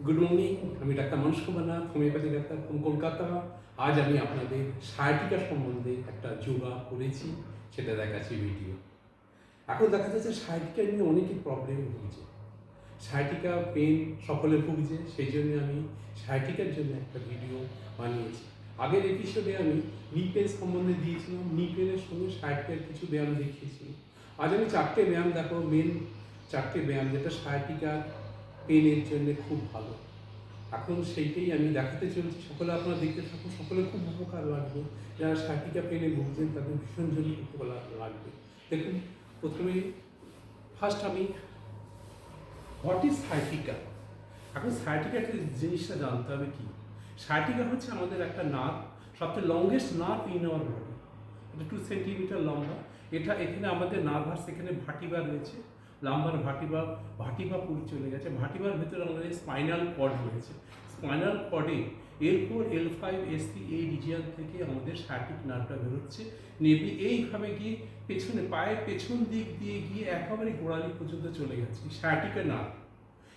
Good morning, আমি doctor Manoj Kumar Nath, homeopathy doctor from Kolkata. আজ আমি আপনাদের sciatica সম্বন্ধে একটা যোগা করেছি, সেটা দেখাচ্ছি ভিডিও। এখন দেখা যাচ্ছে sciatica নিয়ে অনেকেই প্রবলেম ভুগছে। sciatica পেন সকলে ভুগছে, সেই জন্য আমি sciatica-র জন্য একটা ভিডিও বানিয়েছি। আগের এপিসোডে আমি নি পেন সম্বন্ধে দিয়েছিলাম, নি পেনের সঙ্গে sciatica-র কিছু ব্যায়াম দেখিয়েছিলাম। আজ আমি 4টে ব্যায়াম দেখাবো, মেন 4টে ব্যায়াম যেটা sciatica পেনের জন্য খুব ভালো। এখন সেইটাই আমি দেখাতে চলছি, সকলে আপনারা দেখতে থাকুন, সকলে খুব উপকার লাগবে। যারা sciatica পেনে ভুগছেন তাদের ভীষণ জন্য উপকার লাগবে। দেখুন, প্রথমে ফার্স্ট আমি হোয়াট ইজ sciatica। এখন sciatica জিনিসটা জানতে হবে কি। sciatica হচ্ছে আমাদের একটা নার্ভ, সবচেয়ে longest nerve in our body. এটা 2 সেন্টিমিটার লম্বা। এটা এখানে আমাদের নার্ভাস, এখানে ভাটিবা রয়েছে, লাম্বার ভাটিবা পুরো চলে গেছে। ভাটিবার ভেতরে আমাদের স্পাইনাল কর্ড রয়েছে। স্পাইনাল কর্ডে L4, L5, S3 এই রিজিয়ন থেকে আমাদের sciatic নার্ভটা বেরোচ্ছে, নেবে এইভাবে গিয়ে পেছনে পায়ের পেছন দিক দিয়ে গিয়ে একেবারে গোড়ালি পর্যন্ত চলে গেছে sciatica নার্ভ।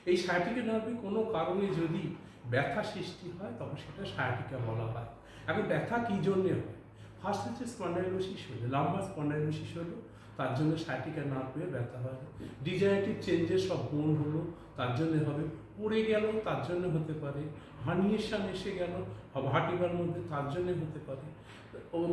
এই sciatica নার্ভে কোনো কারণে যদি ব্যথা সৃষ্টি হয় তখন সেটা sciatica বলা হয়। এখন ব্যথা কী জন্যে হয়? ফার্স্ট হচ্ছে স্পন্ডাইলোসিস হলো, লাম্বার স্পন্ডাইলোসিস হলো, তার জন্য sciatica নার্ভে ব্যথা হয়। ডিজেনারেটিভ চেঞ্জেস সব বোন হলো, তার জন্য হবে। পড়ে গেল, তার জন্য হতে পারে। হার্নিয়েশন এসে গেল ভাটিবার মধ্যে, তার জন্য হতে পারে।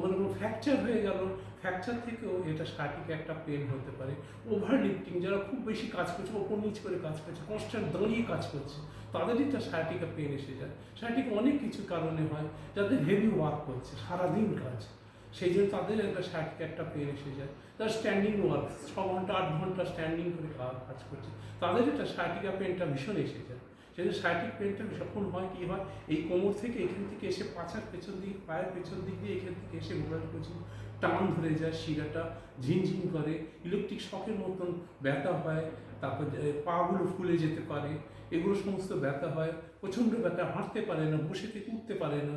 মানে ফ্র্যাকচার হয়ে গেল, ফ্র্যাকচার থেকেও এটা sciatica একটা পেন হতে পারে। ওভার লিফটিং, যারা খুব বেশি কাজ করছে, ওপর নিচ করে কাজ করছে, কনস্ট্যান্ট দাঁড়িয়ে কাজ করছে, তাদেরই একটা sciatica পেন এসে যায়। sciatica অনেক কিছু কারণে হয়, যাদের হেভি ওয়ার্ক করছে, সারাদিন কাজ, সেই জন্য তাদের একটা sciatica একটা পেন এসে যায়। যারা স্ট্যান্ডিং ওয়ার্ক 6 ঘন্টা 8 ঘন্টা স্ট্যান্ডিং করে কাজ করছে, তাদের একটা sciatica পেনটা ভীষণ এসে যায়। সেই জন্য sciatic পেনটা যখন হয়, কী হয়, এই কোমর থেকে এখান থেকে এসে পাছার পেছন দিকে, পায়ের পেছন দিক দিয়ে এখান থেকে এসে গোড়ালি পর্যন্ত টান ধরে যায়, শিরাটা ঝিনঝিন করে, ইলেকট্রিক শকের মতন ব্যথা হয়, তারপর পাগুলো ফুলে যেতে পারে, এগুলো সমস্ত ব্যথা হয়, প্রচণ্ড ব্যথা, হাঁটতে পারে না, বসে থেকে উঠতে পারে না,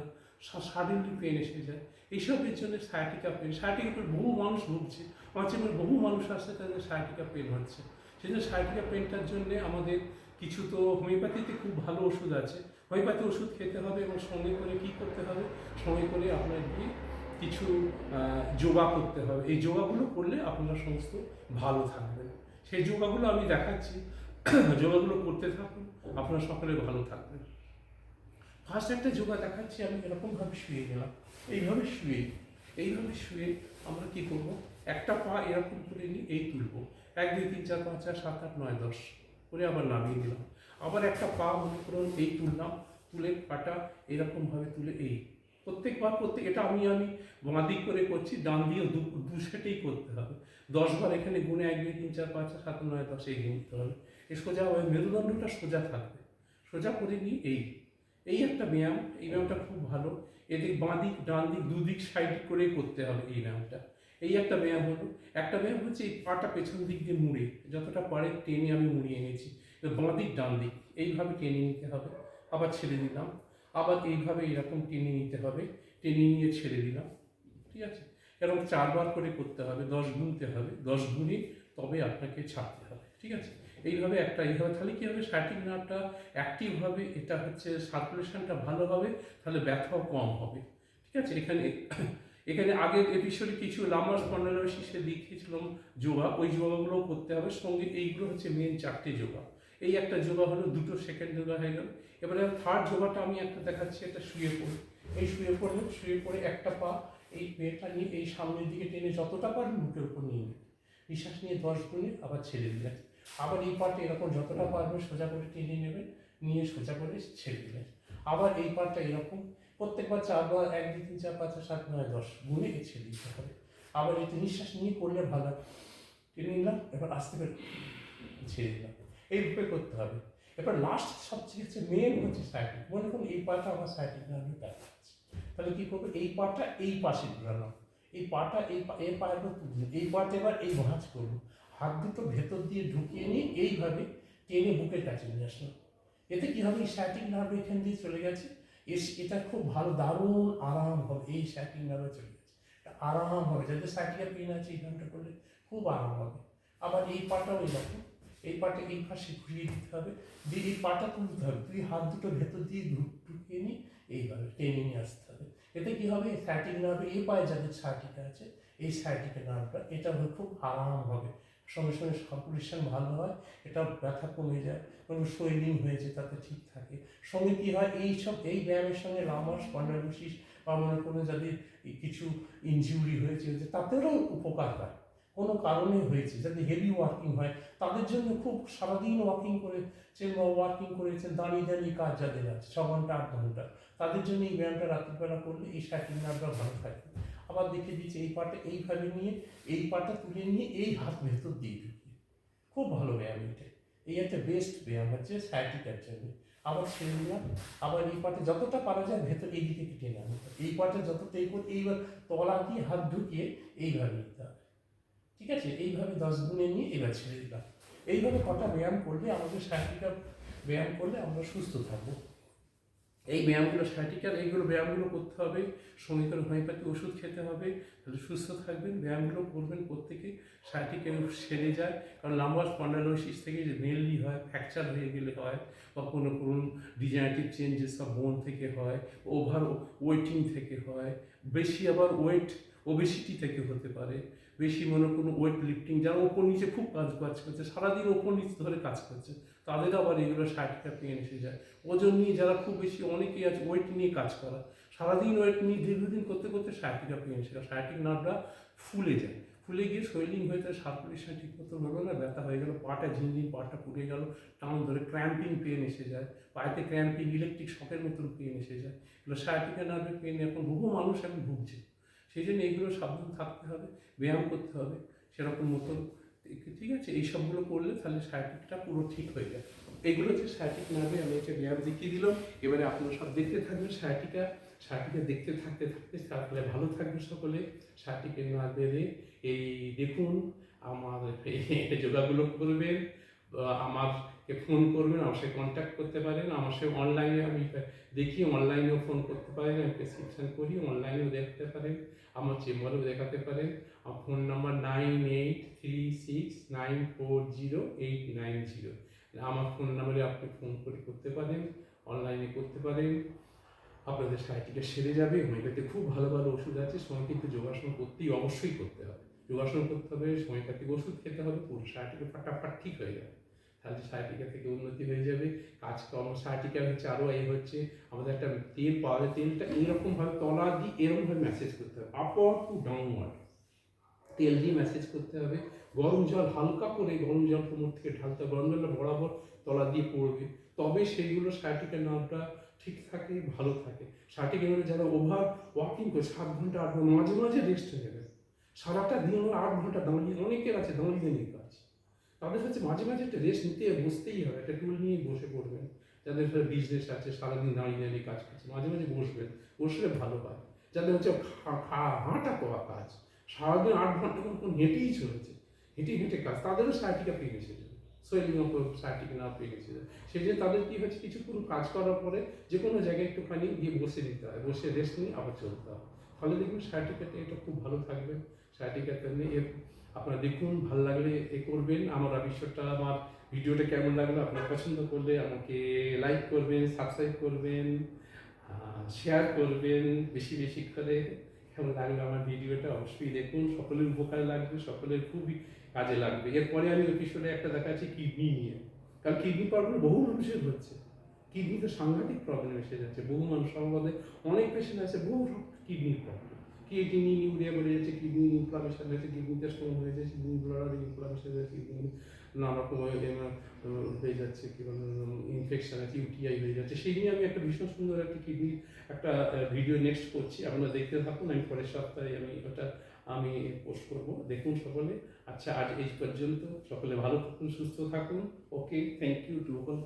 সাডেনলি পেন এসে যায়। এইসবের জন্য sciatica পেন, sciatica পেন বহু মানুষ ভুগছে, মাঝে মাঝে বহু মানুষ আসছে তাদের sciatica পেন হচ্ছে। সেই জন্য sciatica পেনটার জন্যে আমাদের কিছু তো হোমিওপ্যাথিতে খুব ভালো ওষুধ আছে, হোমিওপ্যাথি ওষুধ খেতে হবে এবং সঙ্গে করে কী করতে হবে, সঙ্গে করে আপনার কি কিছু যোগা করতে হবে। এই যোগাগুলো করলে আপনারা সমস্ত ভালো থাকবেন। সেই যোগাগুলো আমি দেখাচ্ছি, যোগাগুলো করতে থাকুন, আপনারা সকলে ভালো থাকবেন। ফার্স্ট একটা যোগা দেখাচ্ছি, আমি এরকমভাবে শুয়ে গেলাম, এইভাবে শুয়ে আমরা কি করব, একটা পা এরকম করে নিয়ে এই তুলব, 1 2 3 4 5 6 7 8 9 10 করে আবার নামিয়ে দিলাম। আবার একটা পা মনে করুন এই তুললাম, তুলে পাটা এরকমভাবে তুলে এই প্রত্যেকবার এটা আমি বাঁ দিক করে করছি, ডান দিয়ে দু সেটেই করতে হবে। 10 বার এখানে গুণে 1 2 3 4 5 6 7 9 10 এই গুনতে হবে। এই সোজা মেরুদণ্ডটা সোজা থাকবে, সোজা করে নিয়ে এই একটা ব্যায়াম, এই ব্যায়ামটা খুব ভালো। এদিক বাঁ দিক ডান দিক দুদিক সাইড করে করতে হবে এই ব্যায়ামটা। এই একটা ব্যায়াম হলো। একটা ব্যায়াম হচ্ছে এই পাটা পেছন দিক দিয়ে মুড়ে, যতটা পারে টেনে আমি মুড়িয়ে নিয়েছি, বাঁ দিক ডান দিক এইভাবে টেনে নিতে হবে, আবার ছেড়ে দিলাম, আবার এইভাবে এরকম টেনে নিতে হবে, টেনে নিয়ে ছেড়ে দিলাম, ঠিক আছে। এরকম 4 বার করে করতে হবে, 10 গুনতে হবে, 10 গুণে তবে আপনাকে ছাড়তে হবে, ঠিক আছে। এইভাবে তাহলে কী হবে, sciatic নার্ভটা অ্যাক্টিভ হবে, এটা হচ্ছে সার্কুলেশনটা ভালো হবে, তাহলে ব্যথাও কম হবে, ঠিক আছে। এখানে আগের এপিসোডে কিছু লাম্বার স্পন্ডাইলোসিসে দেখিয়েছিলাম যোগা, ওই যোগাগুলোও করতে হবে সঙ্গে। এইগুলো হচ্ছে মেন 4টে যোগা। এই একটা যোগা হলো, 2টো সেকেন্ড যোগা হয়ে গেল। এবারে থার্ড যোগাটা আমি একটা দেখাচ্ছি, এটা শুয়ে পড়ে, এই শুয়ে পড়ে একটা পা এই পেটটা নিয়ে এই সামনের দিকে টেনে যতটা পারেন বুকের উপর নিয়ে নেবেন, নিঃশ্বাস নিয়ে 10 গুণে আবার ছেড়ে দিলেন। আবার এই পাটা এরকম যতটা পারবেন সোজা করে টেনে নেবেন, নিয়ে সোজা করে ছেড়ে দিলেন। আবার এই পাটা এরকম প্রত্যেকবার 4 বার 1 2 3 4 5 6 7 9 10 গুণে ছেড়ে দিতে হবে। আবার একটু নিঃশ্বাস নিয়ে করলে ভালো, টেনে নিলাম, এবার আস্তে করে ছেড়ে দিলাম, এইভাবে করতে হবে। এবার লাস্ট সবচেয়ে হচ্ছে মেন হচ্ছে sciatic। মনে করুন এই পাটা আমার sciatic নার্ভে ব্যথা আছে, তাহলে কী করবো, এই পাটা এই পাশে ঘোরালাম, এই পাটা এই পায়ের উপর তুললাম, এই পাটা এবার এই ভাঁজ করবো, হাত দুটো ভেতর দিয়ে ঢুকিয়ে নিয়ে এইভাবে টেনে বুকের কাছে নিয়ে আসলাম। এতে কী হবে, এই sciatic নার্ভ এখান দিয়ে চলে গেছে, এটা খুব ভালো, দারুণ আরাম হবে, এই sciatic নার্ভে চলে গেছে, আরাম হবে। যাদের sciatica পেন আছে এই ব্যায়ামটা করলে খুব আরাম হবে। আবার এই পাটাও এরকম, এই পাটা এই পাশে ঘুরিয়ে দিতে হবে, দিয়ে এই পাটা তুলতে হবে, তুই হাত দুটো ভেতর দিয়ে ঢুকিয়ে নিয়ে এইভাবে টেনে নিয়ে আসতে হবে। এতে কি হবে, সাইটিক নার্ভে এই পায়ে যাদের সাইটিকা আছে, এই সাইটিকা নার্ভটা এটা খুব আরাম হবে, সঙ্গে সঙ্গে সার্কুলেশন ভালো হয়, এটা ব্যথা কমে যায়, কোনো সোয়েলিং হয়েছে তাতে ঠিক থাকে। সঙ্গে কী হয়, এই ব্যায়ামের সঙ্গে লামার স্পন্ডাইলোসিস বা মনে করুন যাদের কিছু ইনজুরি হয়েছে তাতেরও উপকার হয়, কোনো কারণে হয়েছে, যাদের হেভি ওয়ার্কিং হয় তাদের জন্য খুব সারাদিন ওয়ার্কিং করেছেন বা ওয়ার্কিং করেছেন, দাঁড়িয়ে দাঁড়িয়ে কাজ যাদের আছে 6 ঘন্টা 8 ঘন্টা, তাদের জন্য এই ব্যায়ামটা রাত্রিবেলা করলে এই সাইটিক নার্ভটা ভালো থাকে। আবার দেখে দিচ্ছি এই পাটা এইভাবে নিয়ে এই পাটা তুলে নিয়ে এই হাত ভেতর দিয়ে ঢুকিয়ে, খুব ভালো ব্যায়াম এটা, এই একটা বেস্ট ব্যায়াম হচ্ছে সাইটিকার জন্য। আবার ছেড়ে দিলাম, আবার এই পাটে যতটা পারা যায় ভেতর এই দিকে টেনে আনতে হবে, এই পাটে যতটা এই করে এইবার তলা দিয়ে হাত ঢুকিয়ে এইভাবে নিতে হবে, ঠিক আছে? এইভাবে 10 গুণে নিয়ে এবার ছেড়ে দিলাম। এইভাবে কটা ব্যায়াম করলে আমাদের সাইটিকা ব্যায়াম করলে আমরা সুস্থ থাকবো। এই ব্যায়ামগুলো সাইটিকার এইগুলো ব্যায়ামগুলো করতে হবে, সঙ্গে করে হোমিওপ্যাথি ওষুধ খেতে হবে, তাহলে সুস্থ থাকবেন। ব্যায়ামগুলো করবেন, প্রত্যেকে সাইটিকা সেরে যায়, কারণ লাম্বার স্পন্ডাইলোসিস থেকে যে মেনলি হয় ফ্র্যাকচার হয়ে গেলে হয়, বা কোনো ডিজেনারেটিভ চেঞ্জেস সব বোন থেকে হয়, ওভার ওয়েটিং থেকে হয়, বেশি আবার ওবেসিটি থেকে হতে পারে, বেশি মনে কোনো ওয়েট লিফটিং, যারা ওপর নিচে খুব কাজ করছে, সারাদিন ওপর নিচে ধরে কাজ করছে, তাদের আবার এগুলো সাইটিকা পেন এসে যায়। ওজন নিয়ে যারা খুব বেশি, অনেকেই আছে ওয়েট নিয়ে কাজ করা, সারাদিন ওয়েট নিয়ে দীর্ঘদিন করতে করতে সাইটিকা পেন এসে যায়, সাইটিক নার্ভটা ফুলে যায়, ফুলে গিয়ে সোয়েলিং হয়ে তার সার্কুলেশন ঠিক মতো হলো না, ব্যথা হয়ে গেল, পাটা ঝিনঝিন, পাটা পুড়ে গেল, টান ধরে ক্র্যাম্পিং পেন এসে যায়, পায়েতে ক্র্যাম্পিং ইলেকট্রিক শকের মতন পেন এসে যায়। এগুলো সাইটিকা নার্ভের পেন এখন বহু মানুষ এখন ভুগছে, সেই জন্য এইগুলো সাবধান থাকতে হবে, ব্যায়াম করতে হবে সেরকম মতন, ঠিক আছে? এই সবগুলো করলে তাহলে সাইটিকটা পুরো ঠিক হয়ে যায়। এগুলো হচ্ছে সাইটিক নার্ভে আমি একটা ব্যায়াম দেখিয়ে দিলাম, এবারে আপনারা সব দেখতে থাকবেন সাইটিকা দেখতে থাকতে থাকতে তাহলে ভালো থাকবে সকলে। সাইটিকের নার্ভের এই দেখুন, আমার যোগাগুলো করবেন, আমাকে ফোন করবেন, আমার সাথে কন্ট্যাক্ট করতে পারেন, আমার সাথে অনলাইনে আমি দেখি, অনলাইনেও ফোন করতে পারেন, আমি প্রেসক্রিপশান করি, অনলাইনেও দেখতে পারেন, আমার চেম্বারেও দেখাতে পারেন। আমার ফোন নাম্বার 9836940890। আমার ফোন নাম্বারে আপনি ফোন করে করতে পারেন, অনলাইনে করতে পারেন, আপনাদের সাইটিকা সেরে যাবে। হোমিওপ্যাথি খুব ভালো ভালো ওষুধ আছে, সময় কিন্তু যোগাসন করতেই অবশ্যই করতে হবে, যোগাসন করতে হবে, হোমিওপ্যাথিক ওষুধ খেতে হবে, পুরো সাইটিকা ফাটাফাট ঠিক হয়ে যাবে, তাহলে সাইটিকা থেকে উন্নতি হয়ে যাবে। কাজকর্ম সাইটিকা হচ্ছে আরও এই হচ্ছে আমাদের একটা তেল পাওয়া যায়, তেলটা এইরকমভাবে তলা দিয়ে এরকমভাবে ম্যাসেজ করতে হবে, আপওয়ার্ড টু ডাউনওয়ার্ড, তেল দিয়ে ম্যাসেজ করতে হবে। গরম জল হালকা করে গরম জল কোমর থেকে ঢালতে হবে, গরম জলটা বরাবর তলা দিয়ে পড়বে, তবে সেইগুলো সাইটিকা নার্ভটা ঠিক থাকে, ভালো থাকে। সাইটিকা নার্ভে যারা ওভার ওয়াকিং করে 7 ঘন্টা 8 ঘন্টা, মাঝে মাঝে রেস্ট নেবে, সারাটা দিন 8 ঘন্টা দাঁড়িয়ে, অনেকের আছে দাঁড়িয়ে নিয়ে কাজ, তাদের হচ্ছে মাঝে মাঝে একটা রেস্ট নিতে বসতেই হবে, একটা টুল নিয়ে বসে পড়বেন। যাদের বিজনেস আছে সারাদিন দাঁড়িয়ে দাঁড়িয়ে কাজ করছে, মাঝে মাঝে বসবেন, বসলে ভালো হয়। যাদের হচ্ছে হাঁটা পাওয়া কাজ, সারাদিন 8 ঘন্টা কোন হেঁটেই চলেছে, হেঁটে হেঁটে কাজ, তাদেরও সাইটিকা পেয়ে গেছে, সোয়েলিং অফ সাইটিকা না পেয়ে গেছে, সেই জন্য তাদের কি হচ্ছে কিছু পুরো কাজ করার পরে যে কোনো জায়গায় একটুখানি গিয়ে বসে নিতে হয়, বসে রেস্ট নিয়ে আবার চলতে হয়, ফলে দেখবেন সাইটিকাতে এটা খুব ভালো থাকবে। সাইটিকাতে এর আপনারা দেখুন, ভালো লাগলে করবেন। আমার বিষয়টা, আমার ভিডিওটা কেমন লাগলো, আপনার পছন্দ করলে আমাকে লাইক করবেন, সাবস্ক্রাইব করবেন, শেয়ার করবেন বেশি বেশি করে। কেমন লাগলো আমার ভিডিওটা অবশ্যই দেখুন, সকলের উপকারে লাগবে, সকলের খুবই কাজে লাগবে। এরপরে আমি এপিসোডে একটা দেখাচ্ছি কিডনি নিয়ে, কারণ কিডনি প্রবলেম বহু মানুষের হচ্ছে, কিডনিতে সাংঘাতিক প্রবলেম এসে যাচ্ছে, বহু মানুষ আমাদের অনেক পেশেন্ট আছে, বহু কিডনির প্রবলেম, কিডনি ইউরিয়া বেড়ে যাচ্ছে, কিডনি ইনফ্লামেশন হয়েছে, কিডনিতে স্টোন হয়েছে, কিডনি ব্লাডার ইনফ্লামেশন হয়েছে, কিডনি নানা রকম হয়ে যাচ্ছে, কি বলে ইনফেকশন আছে, ইউটিআই হয়ে যাচ্ছে। সেই নিয়ে আমি একটা ভীষণ সুন্দর একটা কিডনি একটা ভিডিও নেক্সট করছি, আপনারা দেখতে থাকুন, আমি পরের সপ্তাহে ওটা আমি পোস্ট করবো, দেখুন সকলে। আচ্ছা, আজ এই পর্যন্ত, সকলে ভালো থাকুন, সুস্থ থাকুন। ওকে, থ্যাংক ইউ টু অল।